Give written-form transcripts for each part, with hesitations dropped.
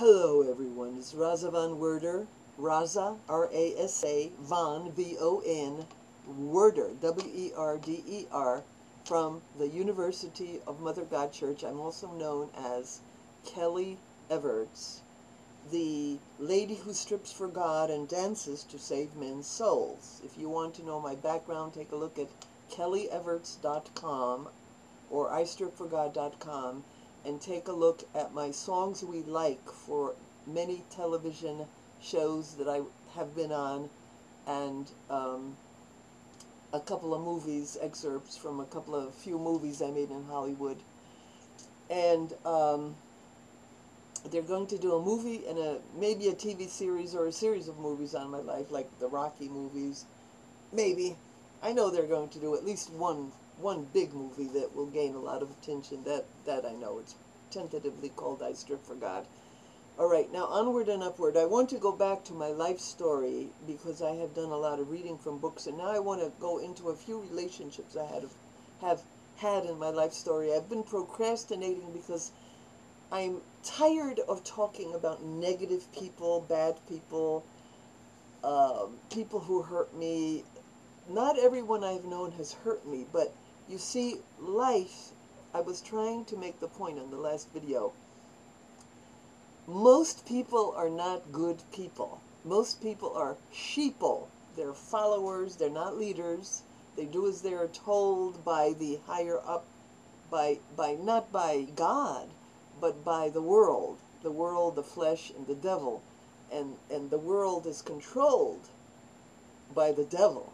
Hello everyone, it's Rasa Von Werder, Rasa, R-A-S-A, Von, V-O-N, Werder, W-E-R-D-E-R, from the University of Mother God Church. I'm also known as Kellie Everts, the lady who strips for God and dances to save men's souls. If you want to know my background, take a look at kellieeverts.com or istripforgod.com and take a look at my songs we like for many television shows that I have been on, and a couple of movies, excerpts from a few movies I made in Hollywood. And they're going to do a movie and maybe a TV series or a series of movies on my life, like the Rocky movies. Maybe. I know they're going to do at least one big movie that will gain a lot of attention. That I know. It's tentatively called I Strip for God. All right, now onward and upward. I want to go back to my life story because I have done a lot of reading from books, and now I want to go into a few relationships I have had in my life story. I've been procrastinating because I'm tired of talking about negative people, bad people, people who hurt me. Not everyone I've known has hurt me, but you see, life, I was trying to make the point in the last video, most people are not good people. Most people are sheeple. They're followers, they're not leaders. They do as they are told by the higher up, not by God, but by the world, the flesh, and the devil. And the world is controlled by the devil.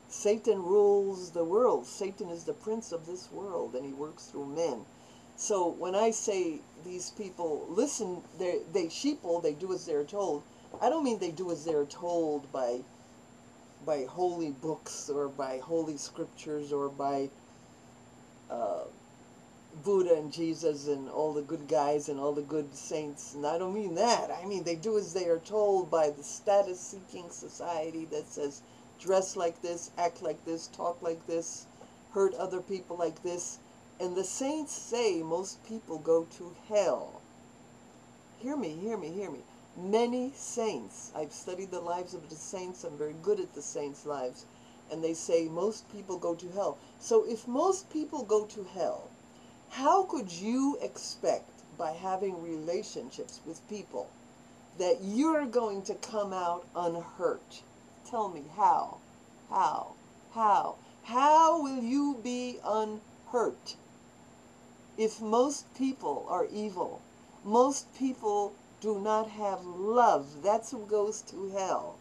Satan rules the world. Satan is the prince of this world, and he works through men. So when I say these people, listen, they sheeple, they do as they're told, I don't mean they do as they're told by holy books or by holy scriptures or by Buddha and Jesus and all the good guys and all the good saints. And I don't mean that. I mean they do as they are told by the status-seeking society that says, dress like this, act like this, talk like this, hurt other people like this. And the saints say most people go to hell. Hear me, hear me, hear me. Many saints, I've studied the lives of the saints, I'm very good at the saints' lives, and they say most people go to hell. So if most people go to hell, how could you expect, by having relationships with people, that you're going to come out unhurt? Tell me, how? How? How? How will you be unhurt if most people are evil? Most people do not have love. That's who goes to hell.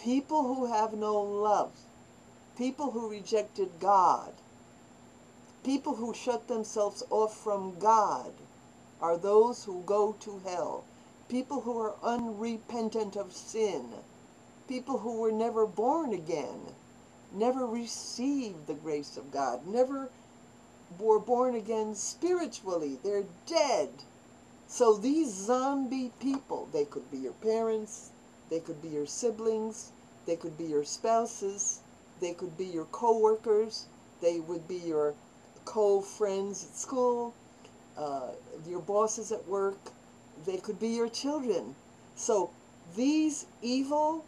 People who have no love, people who rejected God, people who shut themselves off from God are those who go to hell. People who are unrepentant of sin, people who were never born again, never received the grace of God, never were born again spiritually. They're dead. So these zombie people, they could be your parents, they could be your siblings, they could be your spouses, they could be your co-workers, they would be your co-friends at school, your bosses at work, they could be your children. So these evil,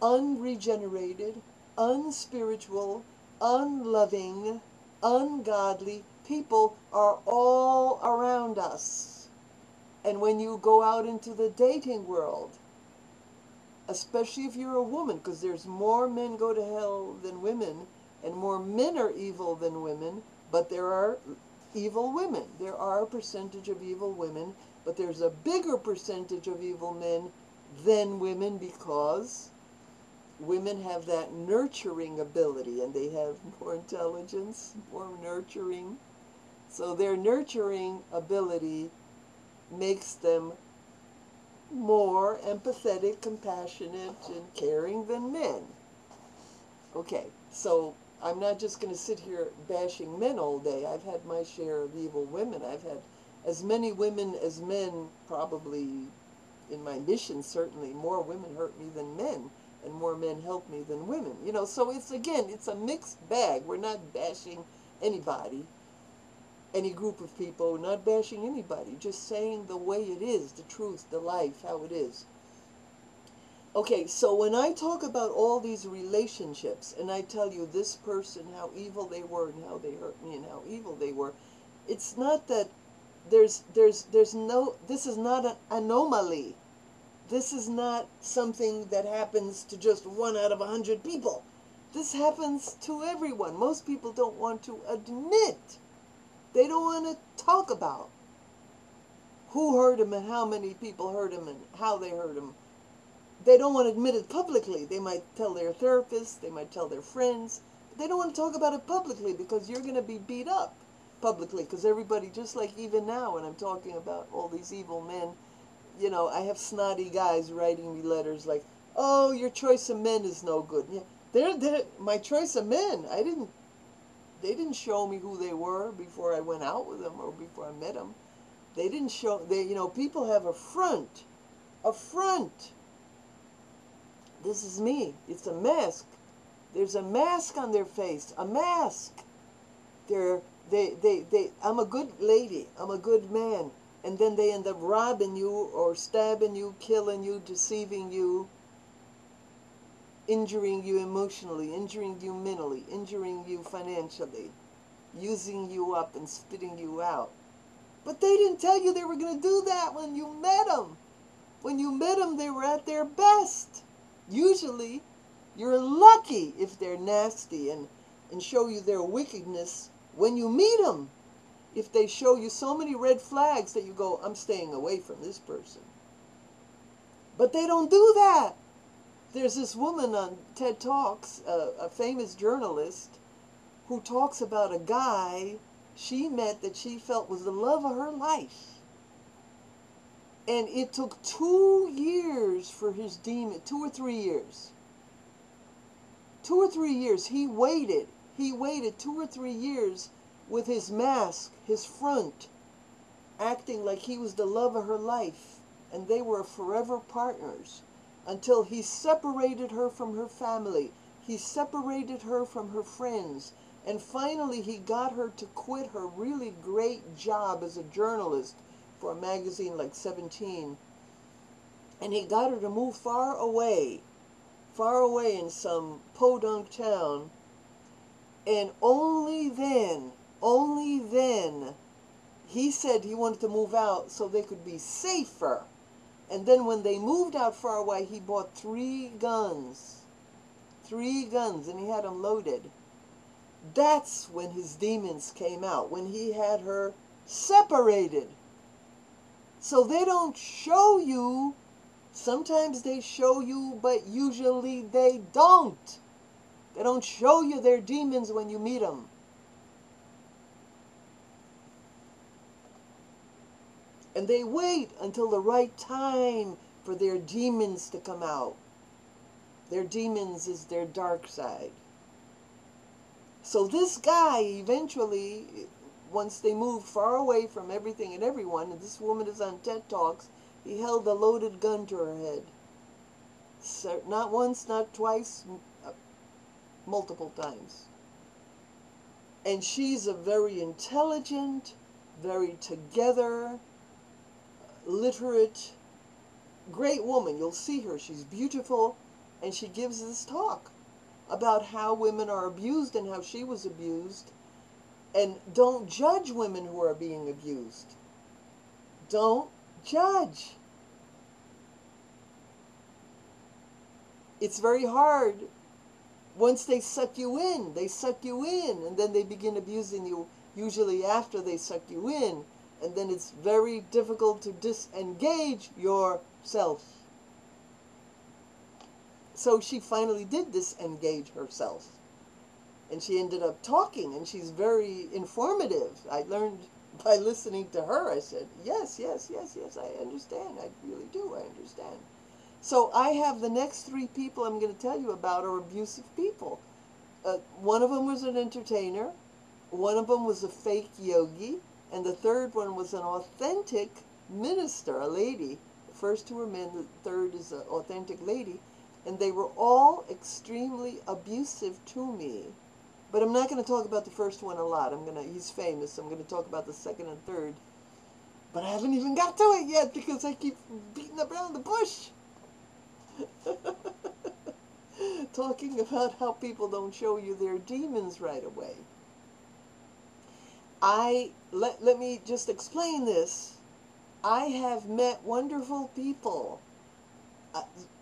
unregenerated, unspiritual, unloving, ungodly people are all around us. And when you go out into the dating world, especially if you're a woman, because there's more men go to hell than women, and more men are evil than women, but there are evil women. There are a percentage of evil women, but there's a bigger percentage of evil men than women, because women have that nurturing ability, and they have more intelligence, more nurturing. So their nurturing ability makes them more empathetic, compassionate, and caring than men. Okay, so I'm not just going to sit here bashing men all day. I've had my share of evil women. I've had as many women as men, probably in my mission, certainly. More women hurt me than men, and more men help me than women. So it's, again, it's a mixed bag. We're not bashing anybody. any group of people, not bashing anybody, just saying the way it is, the truth, the life, how it is. Okay, so when I talk about all these relationships, and I tell you this person, how evil they were, and how they hurt me, and how evil they were, it's not that there's no, this is not an anomaly. This is not something that happens to just 1 out of 100 people. This happens to everyone. Most people don't want to admit. They don't want to talk about who hurt them and how many people hurt them and how they hurt them. They don't want to admit it publicly. They might tell their therapist, they might tell their friends. But they don't want to talk about it publicly because you're going to be beat up publicly. Because everybody, just like even now when I'm talking about all these evil men, you know, I have snotty guys writing me letters like, oh, your choice of men is no good. Yeah, they're my choice of men. They didn't show me who they were before I went out with them or before I met them. They didn't show, you know, people have a front. A front. This is me. It's a mask. There's a mask on their face. A mask. I'm a good lady. I'm a good man. And then they end up robbing you or stabbing you, killing you, deceiving you, injuring you emotionally, injuring you mentally, injuring you financially, using you up and spitting you out. But they didn't tell you they were going to do that when you met them. When you met them, they were at their best. Usually, you're lucky if they're nasty and show you their wickedness when you meet them. If they show you so many red flags that you go, I'm staying away from this person. But they don't do that. There's this woman on TED Talks, a famous journalist, who talks about a guy she met that she felt was the love of her life. And it took 2 years for his demon, 2 or 3 years. 2 or 3 years. He waited 2 or 3 years with his mask, his front, acting like he was the love of her life. And they were forever partners until he separated her from her family. He separated her from her friends. And finally he got her to quit her really great job as a journalist for a magazine like 17. And he got her to move far away in some podunk town. And only then, he said he wanted to move out so they could be safer. And then when they moved out far away, he bought 3 guns. 3 guns, and he had them loaded. That's when his demons came out, when he had her separated. So they don't show you. Sometimes they show you, but usually they don't. They don't show you their demons when you meet them. And they wait until the right time for their demons to come out. Their demons is their dark side. So this guy eventually, once they moved far away from everything and everyone, and this woman is on TED Talks, he held a loaded gun to her head. So, not once, not twice, multiple times. And she's a very intelligent, very together, literate, great woman. You'll see her. She's beautiful. And she gives this talk about how women are abused and how she was abused. And don't judge women who are being abused. Don't judge. It's very hard. Once they suck you in, and then they begin abusing you, usually after they suck you in, and then it's very difficult to disengage yourself. So she finally did disengage herself. And she ended up talking, and she's very informative. I learned by listening to her, I said, yes, I understand. I really do, I understand. So I have the next 3 people I'm going to tell you about are abusive people. One of them was an entertainer. One of them was a fake yogi. And the third one was an authentic minister, a lady. The first 2 are men, the third is an authentic lady. And they were all extremely abusive to me. But I'm not going to talk about the first one a lot. He's famous. I'm going to talk about the second and third. But I haven't even got to it yet because I keep beating around the bush. Talking about how people don't show you their demons right away. Let me just explain this. I have met wonderful people.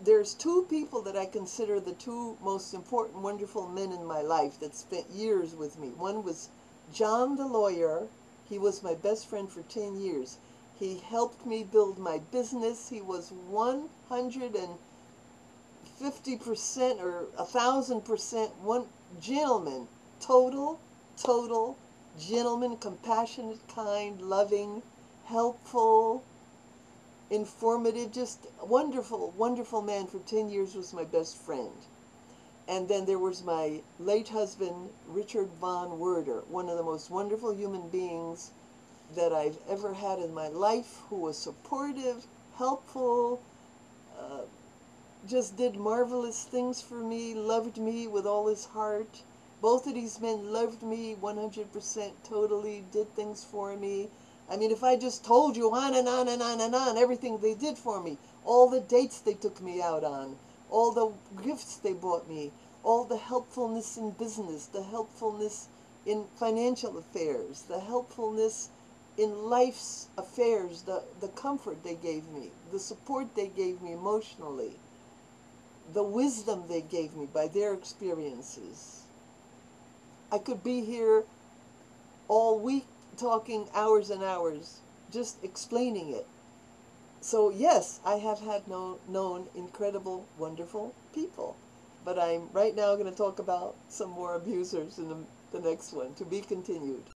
There's two people that I consider the two most important, wonderful men in my life that spent years with me. One was John the lawyer. He was my best friend for 10 years. He helped me build my business. He was 150% or 1,000% one gentleman. Total gentleman, compassionate, kind, loving, helpful, informative, just wonderful man. For 10 years was my best friend. And then there was my late husband, Rasa Von Werder, one of the most wonderful human beings that I've ever had in my life, who was supportive, helpful, just did marvelous things for me, loved me with all his heart. Both of these men loved me 100%, totally, did things for me. I mean, if I just told you on and on and on and on, everything they did for me, all the dates they took me out on, all the gifts they bought me, all the helpfulness in business, the helpfulness in financial affairs, the helpfulness in life's affairs, the comfort they gave me, the support they gave me emotionally, the wisdom they gave me by their experiences. I could be here all week talking hours and hours, just explaining it. So yes, I have had known incredible, wonderful people. But I'm right now going to talk about some more abusers in the next one, to be continued.